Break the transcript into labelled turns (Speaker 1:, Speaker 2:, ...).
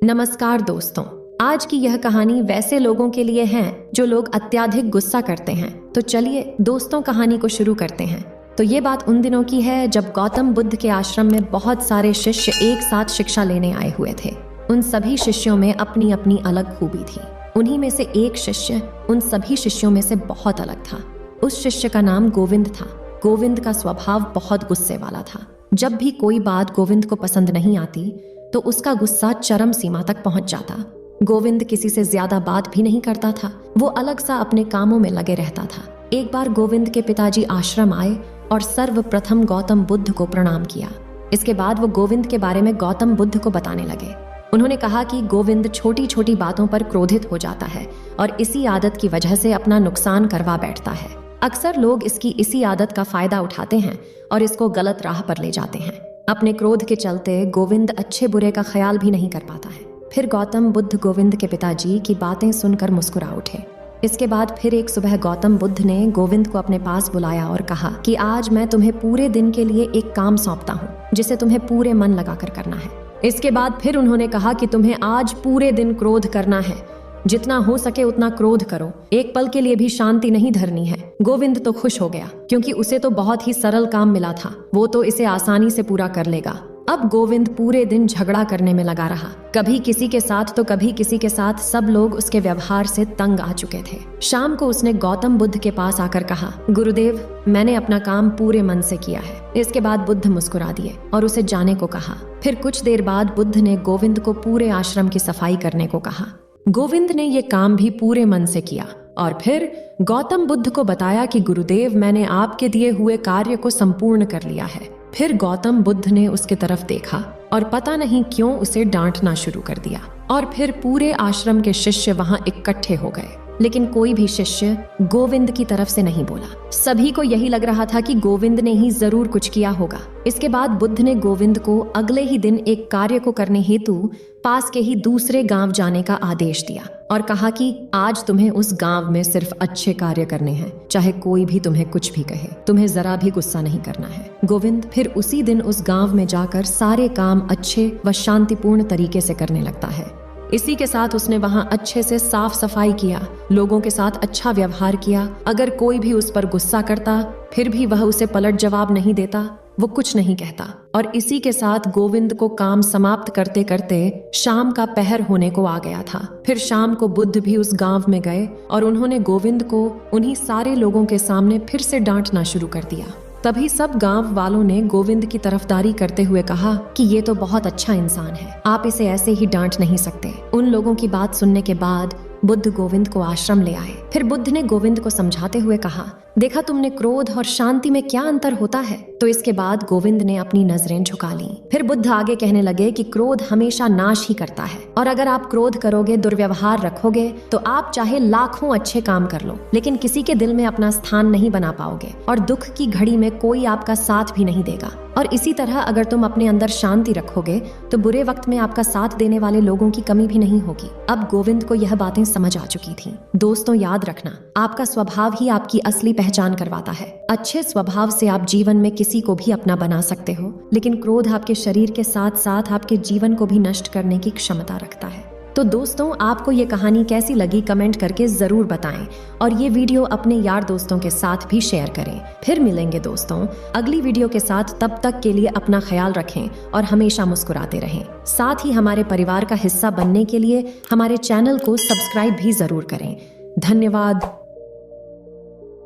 Speaker 1: नमस्कार दोस्तों, आज की यह कहानी वैसे लोगों के लिए है जो लोग अत्यधिक गुस्सा करते हैं। तो चलिए दोस्तों कहानी को शुरू करते हैं। तो ये बात उन दिनों की है जब गौतम बुद्ध के आश्रम में बहुत सारे शिष्य एक साथ शिक्षा लेने आए हुए थे। उन सभी शिष्यों में अपनी अपनी अलग खूबी थी। उन्हीं में से एक शिष्य उन सभी शिष्यों में से बहुत अलग था। उस शिष्य का नाम गोविंद था। गोविंद का स्वभाव बहुत गुस्से वाला था। जब भी कोई बात गोविंद को पसंद नहीं आती तो उसका गुस्सा चरम सीमा तक पहुंच जाता। गोविंद किसी से ज्यादा बात भी नहीं करता था। वो अलग सा अपने कामों में लगे रहता था। एक बार गोविंद के पिताजी आश्रम आए और सर्वप्रथम गौतम बुद्ध को प्रणाम किया। इसके बाद वो गोविंद के बारे में गौतम बुद्ध को बताने लगे। उन्होंने कहा कि गोविंद छोटी छोटी बातों पर क्रोधित हो जाता है और इसी आदत की वजह से अपना नुकसान करवा बैठता है। अक्सर लोग इसकी इसी आदत का फायदा उठाते हैं और इसको गलत राह पर ले जाते हैं। अपने क्रोध के चलते गोविंद अच्छे बुरे का ख्याल भी नहीं कर पाता है। फिर गौतम बुद्ध गोविंद के पिताजी की बातें सुनकर मुस्कुरा उठे। इसके बाद फिर एक सुबह गौतम बुद्ध ने गोविंद को अपने पास बुलाया और कहा कि आज मैं तुम्हें पूरे दिन के लिए एक काम सौंपता हूँ जिसे तुम्हें पूरे मन लगाकर करना है। इसके बाद फिर उन्होंने कहा कि तुम्हें आज पूरे दिन क्रोध करना है। जितना हो सके उतना क्रोध करो, एक पल के लिए भी शांति नहीं धरनी है। गोविंद तो खुश हो गया क्योंकि उसे तो बहुत ही सरल काम मिला था। वो तो इसे आसानी से पूरा कर लेगा। अब गोविंद पूरे दिन झगड़ा करने में लगा रहा। कभी किसी के साथ तो कभी किसी के साथ। सब लोग उसके व्यवहार से तंग आ चुके थे। शाम को उसने गौतम बुद्ध के पास आकर कहा, गुरुदेव, मैंने अपना काम पूरे मन से किया है। इसके बाद बुद्ध मुस्कुरा दिए और उसे जाने को कहा। फिर कुछ देर बाद बुद्ध ने गोविंद को पूरे आश्रम की सफाई करने को कहा। गोविंद ने ये काम भी पूरे मन से किया और फिर गौतम बुद्ध को बताया कि गुरुदेव, मैंने आपके दिए हुए कार्य को संपूर्ण कर लिया है। फिर गौतम बुद्ध ने उसके तरफ देखा और पता नहीं क्यों उसे डांटना शुरू कर दिया। और फिर पूरे आश्रम के शिष्य वहां इकट्ठे हो गए, लेकिन कोई भी शिष्य गोविंद की तरफ से नहीं बोला। सभी को यही लग रहा था कि गोविंद ने ही जरूर कुछ किया होगा। इसके बाद बुद्ध ने गोविंद को अगले ही दिन एक कार्य को करने हेतु पास के ही दूसरे गांव जाने का आदेश दिया और कहा कि आज तुम्हें उस गांव में सिर्फ अच्छे कार्य करने हैं, चाहे कोई भी तुम्हें कुछ भी कहे। तुम्हें जरा भी गुस्सा नहीं करना है। गोविंद फिर उसी दिन उस गांव में जाकर सारे काम अच्छे व शांतिपूर्ण तरीके से करने लगता है। इसी के साथ उसने वहां अच्छे से साफ सफाई किया, लोगों के साथ अच्छा व्यवहार किया। अगर कोई भी उस पर गुस्सा करता फिर भी वह उसे पलट जवाब नहीं देता, वो कुछ नहीं कहता। और इसी के साथ गोविंद को काम समाप्त करते करते शाम का पहर होने को आ गया था। फिर शाम को बुद्ध भी उस गांव में गए और उन्होंने गोविंद को उन्हीं सारे लोगों के सामने फिर से डांटना शुरू कर दिया। तभी सब गांव वालों ने गोविंद की तरफदारी करते हुए कहा कि ये तो बहुत अच्छा इंसान है, आप इसे ऐसे ही डांट नहीं सकते। उन लोगों की बात सुनने के बाद बुद्ध गोविंद को आश्रम ले आए। फिर बुद्ध ने गोविंद को समझाते हुए कहा, देखा तुमने क्रोध और शांति में क्या अंतर होता है। तो इसके बाद गोविंद ने अपनी नजरें झुका लीं। फिर बुद्ध आगे कहने लगे कि क्रोध हमेशा नाश ही करता है और अगर आप क्रोध करोगे, दुर्व्यवहार रखोगे तो आप चाहे लाखों अच्छे काम कर लो, लेकिन किसी के दिल में अपना स्थान नहीं बना पाओगे और दुख की घड़ी में कोई आपका साथ भी नहीं देगा। और इसी तरह अगर तुम अपने अंदर शांति रखोगे तो बुरे वक्त में आपका साथ देने वाले लोगों की कमी भी नहीं होगी। अब गोविंद को यह बातें समझ आ चुकी थीं। दोस्तों याद रखना, आपका स्वभाव ही आपकी असली पहचान करवाता है। अच्छे स्वभाव से आप जीवन में किसी को भी अपना बना सकते हो, लेकिन क्रोध आपके शरीर के साथ साथ आपके जीवन को भी नष्ट करने की क्षमता रखता है। तो दोस्तों, आपको ये कहानी कैसी लगी कमेंट करके जरूर बताएं और ये वीडियो अपने यार दोस्तों के साथ भी शेयर करें। फिर मिलेंगे दोस्तों अगली वीडियो के साथ। तब तक के लिए अपना ख्याल रखें और हमेशा मुस्कुराते रहें। साथ ही हमारे परिवार का हिस्सा बनने के लिए हमारे चैनल को सब्सक्राइब भी जरूर करें। धन्यवाद।